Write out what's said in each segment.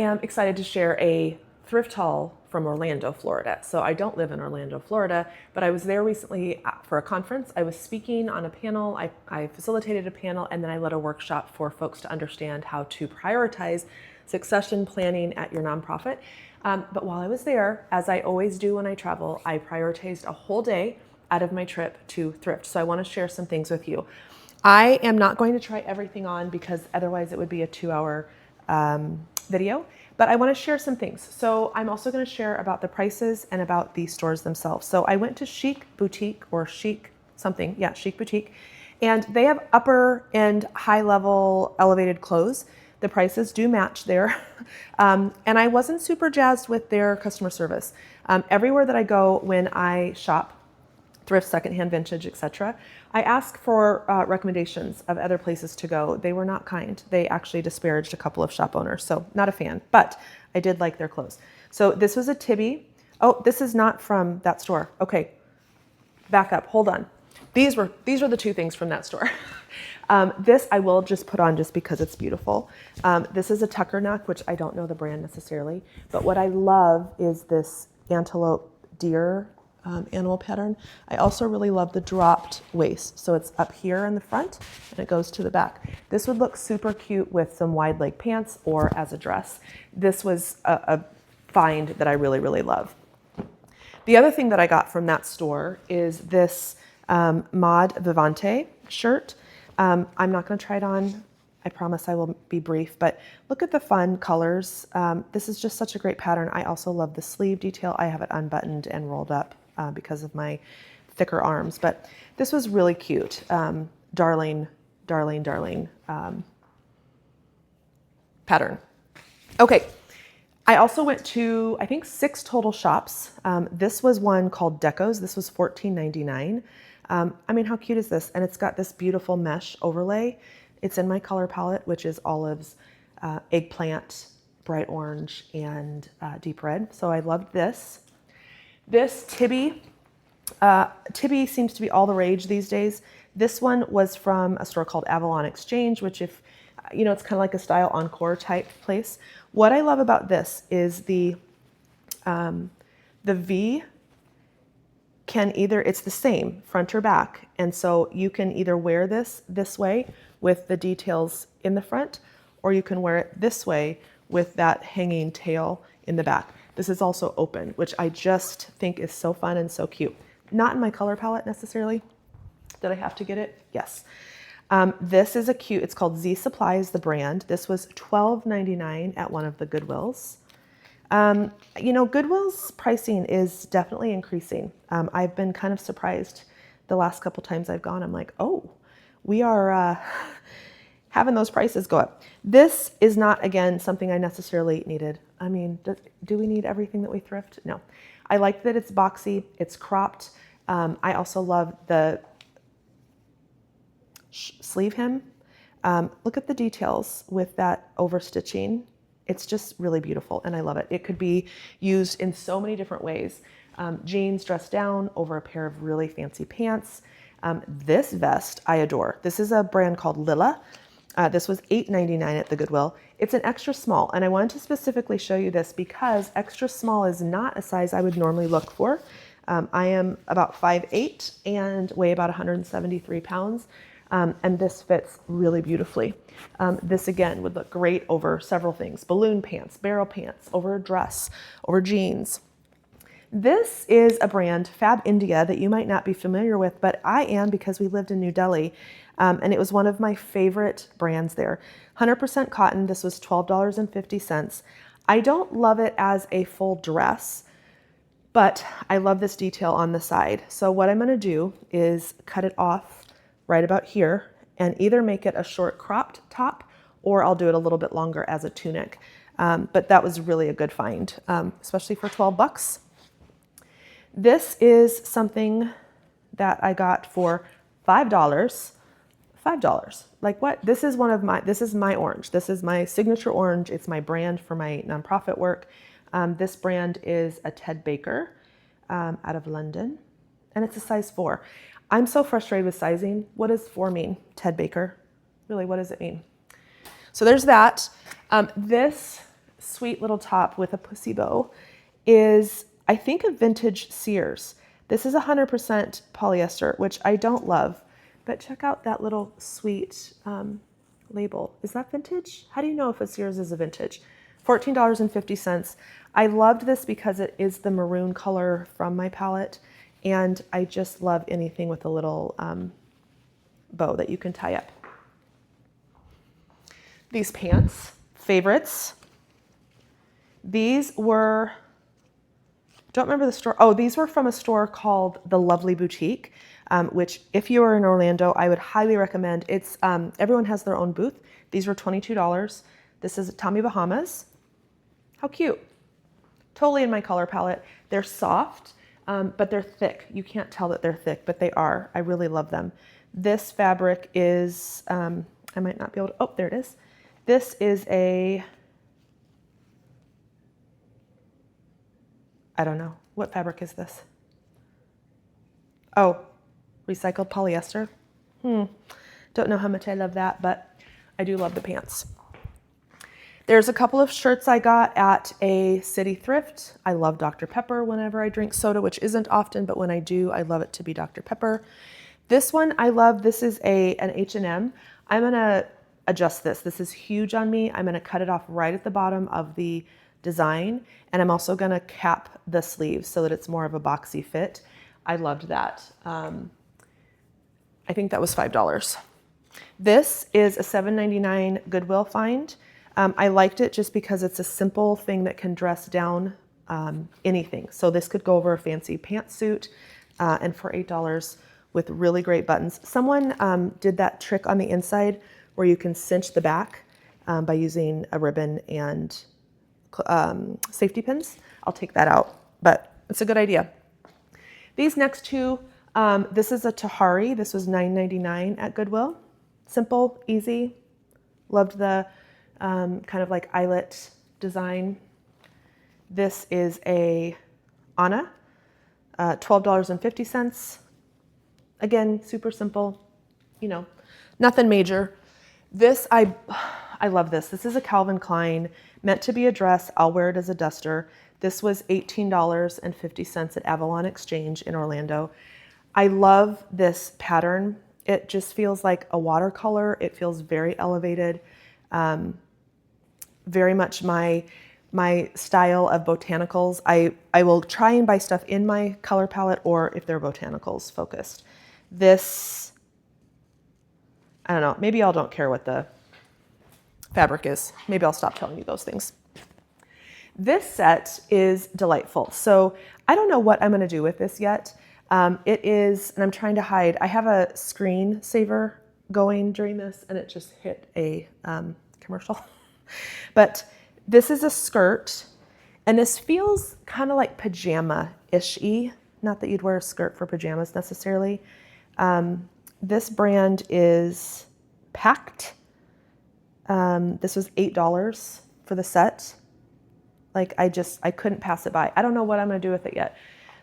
am excited to share a thrift haul from Orlando, Florida. So I don't live in Orlando, Florida, but I was there recently for a conference. I was speaking on a panel. I facilitated a panel, and then I led a workshop for folks to understand how to prioritize succession planning at your nonprofit. But while I was there, as I always do when I travel, I prioritized a whole day out of my trip to thrift. So I want to share some things with you. I am not going to try everything on because otherwise it would be a 2-hour video, but I want to share some things. So I'm also going to share about the prices and about the stores themselves. So I went to Chic Boutique or Chic something. Yeah, Chic Boutique. And they have upper and high level elevated clothes. The prices do match there. And I wasn't super jazzed with their customer service. Everywhere that I go when I shop, thrift, secondhand, vintage, etc., I ask for recommendations of other places to go. They were not kind. They actually disparaged a couple of shop owners, so not a fan, but I did like their clothes. So this was a Tibby. Oh, this is not from that store. Okay, back up, hold on. These were the two things from that store. This I will just put on just because it's beautiful. This is a tucker neck, which I don't know the brand necessarily, but what I love is this antelope deer animal pattern. I also really love the dropped waist. So it's up here in the front and it goes to the back. This would look super cute with some wide leg pants or as a dress. This was a find that I really, really love. The other thing that I got from that store is this Mod Vivante shirt. I'm not going to try it on. I promise I will be brief, but look at the fun colors. This is just such a great pattern. I also love the sleeve detail. I have it unbuttoned and rolled up because of my thicker arms, but this was really cute. Darling pattern. Okay. I also went to, I think, 6 total shops. This was one called Dechoes. This was $14.99. I mean, how cute is this? And it's got this beautiful mesh overlay. It's in my color palette, which is olives, eggplant, bright orange, and deep red. So I loved this. This Tibby seems to be all the rage these days. This one was from a store called Avalon Exchange, which it's kind of like a style encore type place. What I love about this is the V can either, it's the same front or back. And so you can either wear this way with the details in the front, or you can wear it this way with that hanging tail in the back. This is also open, which I just think is so fun and so cute. Not in my color palette necessarily. Did I have to get it? Yes. This is it's called Z Supply is the brand. This was $12.99 at one of the Goodwills. Goodwill's pricing is definitely increasing. I've been kind of surprised the last couple times I've gone. I'm like, oh, we are having those prices go up. This is not, again, something I necessarily needed. I mean, do we need everything that we thrift? No. I like that it's boxy, it's cropped. I also love the sleeve hem. Look at the details with that overstitching. It's just really beautiful and I love it. It could be used in so many different ways. Jeans dressed down over a pair of really fancy pants. This vest I adore. This is a brand called Lila. This was $8.99 at the Goodwill. It's an extra small, and I wanted to specifically show you this because extra small is not a size I would normally look for. I am about 5'8" and weigh about 173 pounds, and this fits really beautifully. This again would look great over several things: balloon pants, barrel pants, over a dress, over jeans. This is a brand, Fab India, that you might not be familiar with, but I am because we lived in New Delhi. And it was one of my favorite brands there. 100% cotton. This was $12.50. I don't love it as a full dress, but I love this detail on the side. So what I'm going to do is cut it off right about here and either make it a short cropped top or I'll do it a little bit longer as a tunic. But that was really a good find, especially for 12 bucks. This is something that I got for $5. $5. Like what? This is my orange. This is my signature orange. It's my brand for my nonprofit work. This brand is a Ted Baker out of London, and it's a size 4. I'm so frustrated with sizing. What does 4 mean? Ted Baker? Really, what does it mean? So there's that. This sweet little top with a pussy bow is, I think, a vintage Sears. This is 100% polyester, which I don't love, but check out that little sweet label. Is that vintage? How do you know if a Sears is a vintage? $14.50. I loved this because it is the maroon color from my palette, and I just love anything with a little bow that you can tie up. These pants, favorites. These were, don't remember the store. Oh, these were from a store called the Lovely Boutique, which if you are in Orlando, I would highly recommend. It's everyone has their own booth. These were $22. This is Tommy Bahamas. How cute. Totally in my color palette. They're soft, but they're thick. You can't tell that they're thick, but they are. I really love them. This fabric is, I might not be able to, oh, there it is. This is a, I don't know. What fabric is this? Oh, recycled polyester. Don't know how much I love that, but I do love the pants. There's a couple of shirts I got at a city thrift. I love Dr. Pepper whenever I drink soda, which isn't often, but when I do, I love it to be Dr. Pepper. This one I love. This is an H&M. I'm going to adjust this. This is huge on me. I'm going to cut it off right at the bottom of the design, and I'm also going to cap the sleeves so that it's more of a boxy fit. I loved that. I think that was $5. This is a $7.99 Goodwill find. I liked it just because it's a simple thing that can dress down anything. So this could go over a fancy pantsuit, and for $8 with really great buttons. Someone did that trick on the inside where you can cinch the back by using a ribbon and safety pins. I'll take that out, but it's a good idea. These next two, this is a Tahari. This was $9.99 at Goodwill. Simple, easy. Loved the kind of like eyelet design. This is a Anna, $12.50. Again, super simple, you know, nothing major. This, I love this. This is a Calvin Klein, meant to be a dress. I'll wear it as a duster. This was $18.50 at Avalon Exchange in Orlando. I love this pattern. It just feels like a watercolor. It feels very elevated. Very much my style of botanicals. I will try and buy stuff in my color palette, or if they're botanicals focused. This, I don't know, maybe y'all don't care what the fabric is. Maybe I'll stop telling you those things. This set is delightful. So I don't know what I'm gonna do with this yet. It is, and I'm trying to hide, I have a screensaver going during this and it just hit a commercial. But this is a skirt, and this feels kind of like pajama-ish-y. Not that you'd wear a skirt for pajamas necessarily. This brand is Packed. This was $8 for the set. Like I couldn't pass it by. I don't know what I'm gonna do with it yet.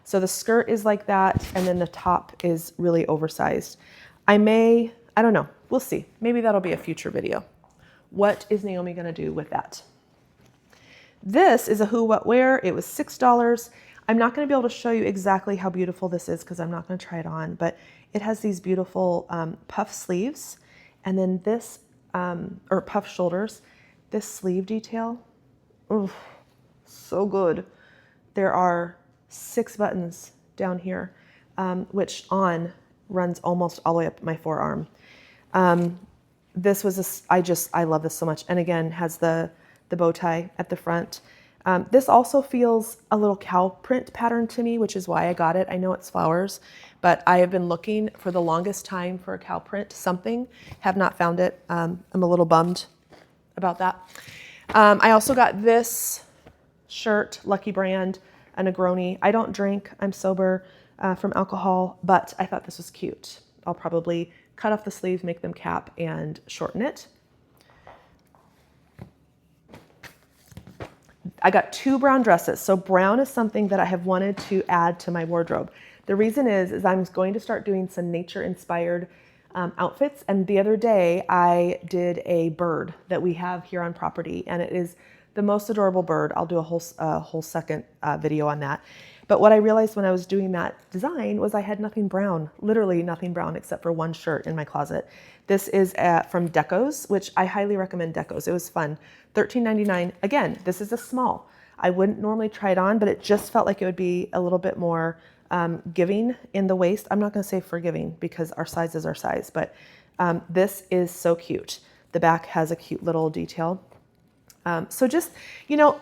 So the skirt is like that, and then the top is really oversized. I don't know, we'll see. Maybe that'll be a future video. What is Naomi gonna do with that? This is a Who What Wear. It was $6. I'm not gonna be able to show you exactly how beautiful this is because I'm not gonna try it on, but it has these beautiful puff sleeves, and then this, or puff shoulders. This sleeve detail, oof, so good. There are 6 buttons down here, which runs almost all the way up my forearm. This was I love this so much. And again, has the bow tie at the front. This also feels a little cow print pattern to me, which is why I got it. I know it's flowers, but I have been looking for the longest time for a cow print something, have not found it. I'm a little bummed about that. I also got this shirt, Lucky Brand, a Negroni. I don't drink, I'm sober from alcohol, but I thought this was cute. I'll probably cut off the sleeves, make them cap, and shorten it. I got 2 brown dresses. So brown is something that I have wanted to add to my wardrobe. The reason is I'm going to start doing some nature-inspired outfits. And the other day I did a bird that we have here on property, and it is the most adorable bird. I'll do a whole second video on that. But what I realized when I was doing that design was I had nothing brown, literally nothing brown except for one shirt in my closet. This is from Dechoes, which I highly recommend Dechoes. It was fun. $13.99. Again, this is a small. I wouldn't normally try it on, but it just felt like it would be a little bit more giving in the waist. I'm not going to say forgiving because our size is our size, but this is so cute. The back has a cute little detail. So just, you know,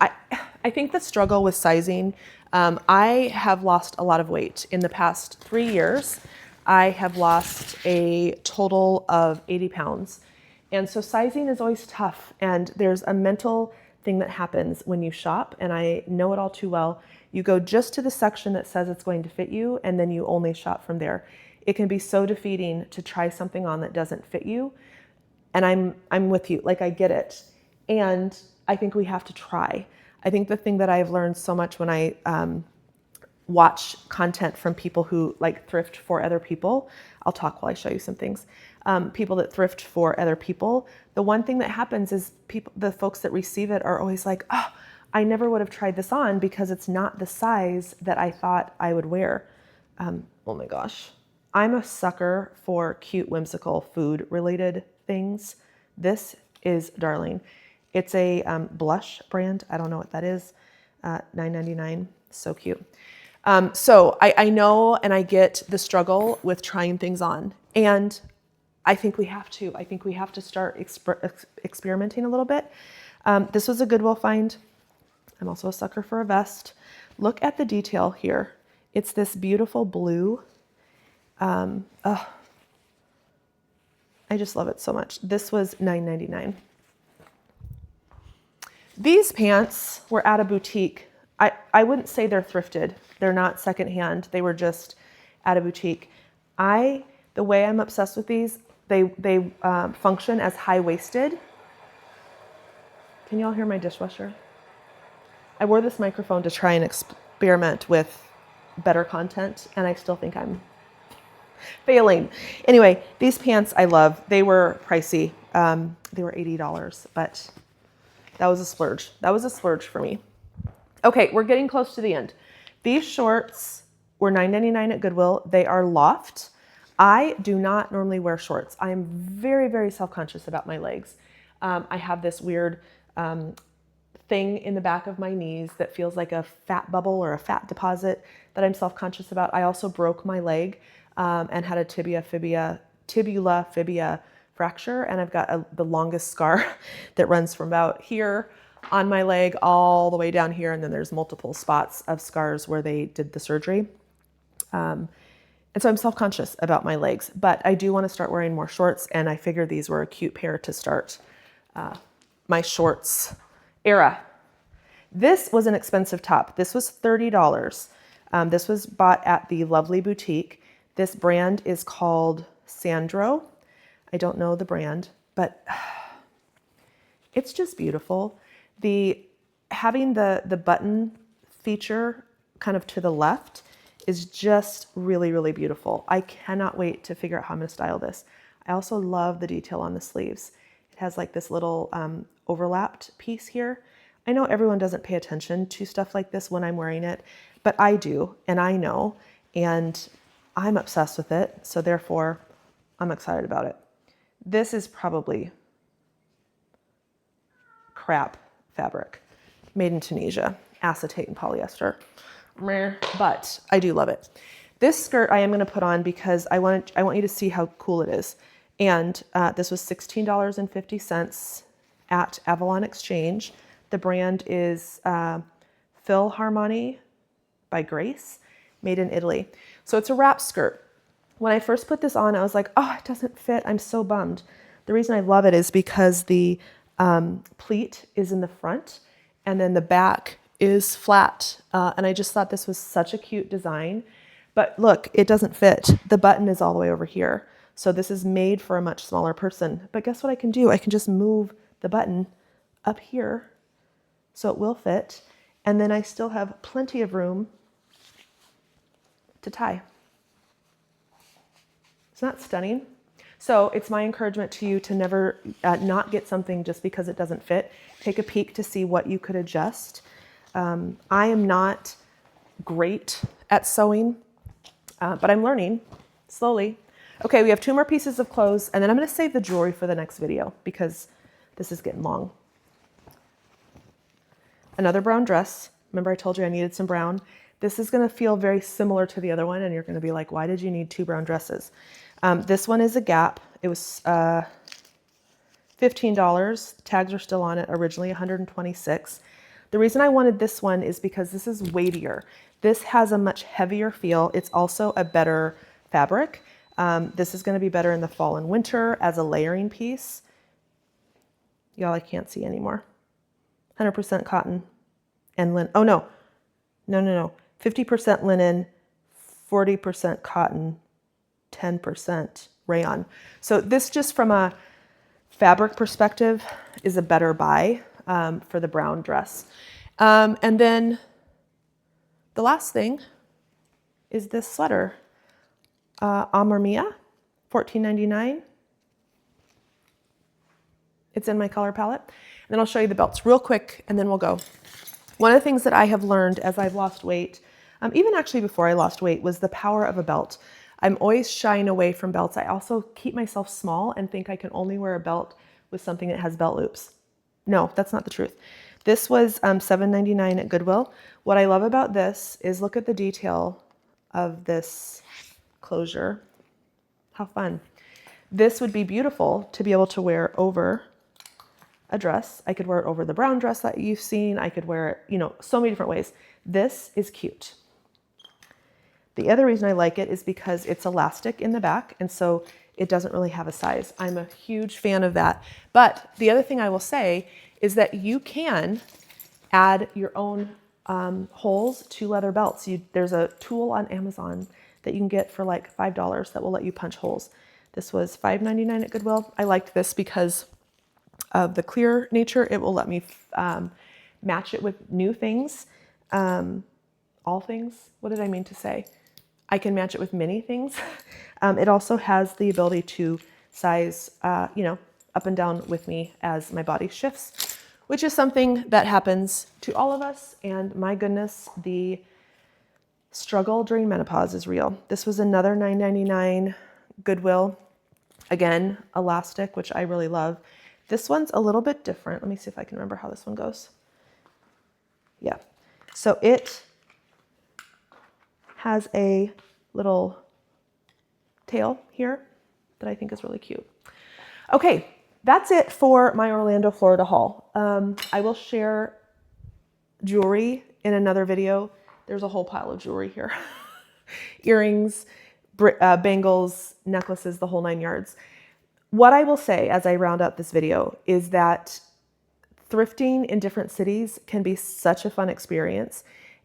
I think the struggle with sizing, I have lost a lot of weight. In the past 3 years, I have lost a total of 80 pounds. And so sizing is always tough. And there's a mental thing that happens when you shop, and I know it all too well. You go just to the section that says it's going to fit you, and then you only shop from there. It can be so defeating to try something on that doesn't fit you. And I'm with you, like I get it. And I think we have to try. I think the thing that I've learned so much when I watch content from people who like thrift for other people, I'll talk while I show you some things, people that thrift for other people, the one thing that happens is the folks that receive it are always like, oh, I never would have tried this on because it's not the size that I thought I would wear. Oh my gosh. I'm a sucker for cute, whimsical food related things. This is darling. It's a blush brand. I don't know what that is. $9.99. So cute. So I know and I get the struggle with trying things on. And I think we have to. I think we have to start experimenting a little bit. This was a Goodwill find. I'm also a sucker for a vest. Look at the detail here. It's this beautiful blue. I just love it so much. This was $9.99. These pants were at a boutique. I wouldn't say they're thrifted. They're not secondhand. They were just at a boutique. The way I'm obsessed with these, they function as high-waisted. Can y'all hear my dishwasher? I wore this microphone to try and experiment with better content, and I still think I'm failing. Anyway, these pants I love. They were pricey. They were $80, but that was a splurge. That was a splurge for me. Okay, we're getting close to the end. These shorts were $9.99 at Goodwill. They are loft. I do not normally wear shorts. I am very, very self-conscious about my legs. I have this weird thing in the back of my knees that feels like a fat bubble or a fat deposit that I'm self-conscious about. I also broke my leg and had a tibula fibia fracture, and I've got the longest scar that runs from about here on my leg all the way down here, and then there's multiple spots of scars where they did the surgery. And so I'm self-conscious about my legs, but I do want to start wearing more shorts, and I figured these were a cute pair to start my shorts era. This was an expensive top. This was $30. This was bought at the Lovely Boutique. This brand is called Sandro. I don't know the brand, but it's just beautiful. Having the button feature kind of to the left is just really, really beautiful. I cannot wait to figure out how I'm going to style this. I also love the detail on the sleeves. It has like this little overlapped piece here. I know everyone doesn't pay attention to stuff like this when I'm wearing it, but I do, and I know, and I'm obsessed with it, so therefore I'm excited about it. This is probably crap fabric, made in Tunisia, acetate and polyester, but I do love it. This skirt I am going to put on because I want you to see how cool it is. And this was $16.50 at Avalon Exchange. The brand is Philharmonie by Grace, made in Italy. So it's a wrap skirt. When I first put this on, I was like, oh, it doesn't fit. I'm so bummed. The reason I love it is because the pleat is in the front and then the back is flat. And I just thought this was such a cute design. But look, it doesn't fit. The button is all the way over here. So this is made for a much smaller person. But guess what I can do? I can just move the button up here so it will fit. And then I still have plenty of room to tie. Isn't that stunning? So it's my encouragement to you to never not get something just because it doesn't fit. Take a peek to see what you could adjust. I am not great at sewing, but I'm learning slowly. Okay, we have 2 more pieces of clothes, and then I'm going to save the jewelry for the next video because this is getting long. Another brown dress. Remember I told you I needed some brown. This is going to feel very similar to the other one, and you're going to be like, why did you need 2 brown dresses? This one is a Gap. It was $15. Tags are still on it, originally $126. The reason I wanted this one is because this is weightier. This has a much heavier feel. It's also a better fabric. This is going to be better in the fall and winter as a layering piece. Y'all, I can't see anymore. 100% cotton and linen. Oh, no. No. 50% linen, 40% cotton, 10% rayon. So this, just from a fabric perspective, is a better buy for the brown dress. And then the last thing is this sweater. Amor Mia, $14.99. It's in my color palette. And then I'll show you the belts real quick, and then we'll go. One of the things that I have learned as I've lost weight, even actually before I lost weight, was the power of a belt. I'm always shying away from belts. I also keep myself small and think I can only wear a belt with something that has belt loops. No, that's not the truth. This was $7.99 at Goodwill. What I love about this is look at the detail of this closure. How fun. This would be beautiful to be able to wear over a dress. I could wear it over the brown dress that you've seen. I could wear it, you know, so many different ways. This is cute. The other reason I like it is because it's elastic in the back, and so it doesn't really have a size. I'm a huge fan of that. But the other thing I will say is that you can add your own holes to leather belts. There's a tool on Amazon that you can get for like $5 that will let you punch holes. This was $5.99 at Goodwill. I liked this because of the clear nature. It will let me match it with new things, all things. What did I mean to say? I can match it with many things. It also has the ability to size, up and down with me as my body shifts, which is something that happens to all of us. And my goodness, the struggle during menopause is real. This was another $9.99 Goodwill. Again, elastic, which I really love. This one's a little bit different. Let me see if I can remember how this one goes. Yeah. So it has a little tail here that I think is really cute. Okay, that's it for my Orlando, Florida haul. I will share jewelry in another video. There's a whole pile of jewelry here. Earrings, bangles, necklaces, the whole 9 yards. What I will say as I round up this video is that thrifting in different cities can be such a fun experience.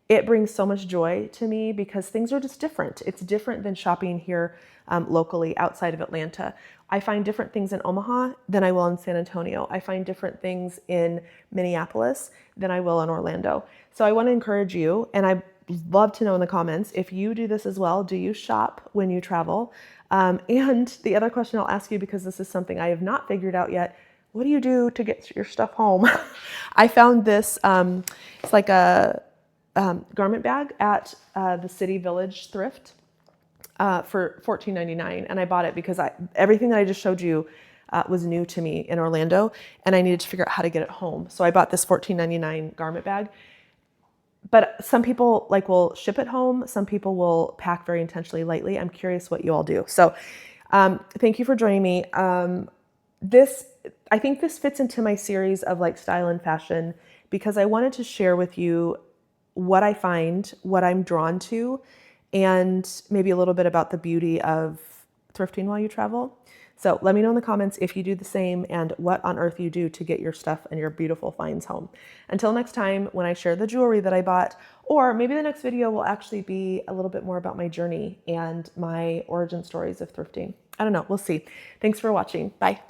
It brings so much joy to me because things are just different. It's different than shopping here locally outside of Atlanta. I find different things in Omaha than I will in San Antonio. I find different things in Minneapolis than I will in Orlando. So I want to encourage you, and I'd love to know in the comments, if you do this as well. Do you shop when you travel? And the other question I'll ask you, because this is something I have not figured out yet, what do you do to get your stuff home? I found this, it's like a garment bag at the City Village Thrift for $14.99, and I bought it because everything that I just showed you was new to me in Orlando, and I needed to figure out how to get it home. So I bought this $14.99 garment bag. But some people will ship it home. Some people will pack very intentionally lightly. I'm curious what you all do. So thank you for joining me. I think this fits into my series of style and fashion because I wanted to share with you what I find, what I'm drawn to, and maybe a little bit about the beauty of thrifting while you travel. So let me know in the comments if you do the same and what on earth you do to get your stuff and your beautiful finds home. Until next time, when I share the jewelry that I bought, or maybe the next video will actually be a little bit more about my journey and my origin stories of thrifting. I don't know. We'll see. Thanks for watching. Bye.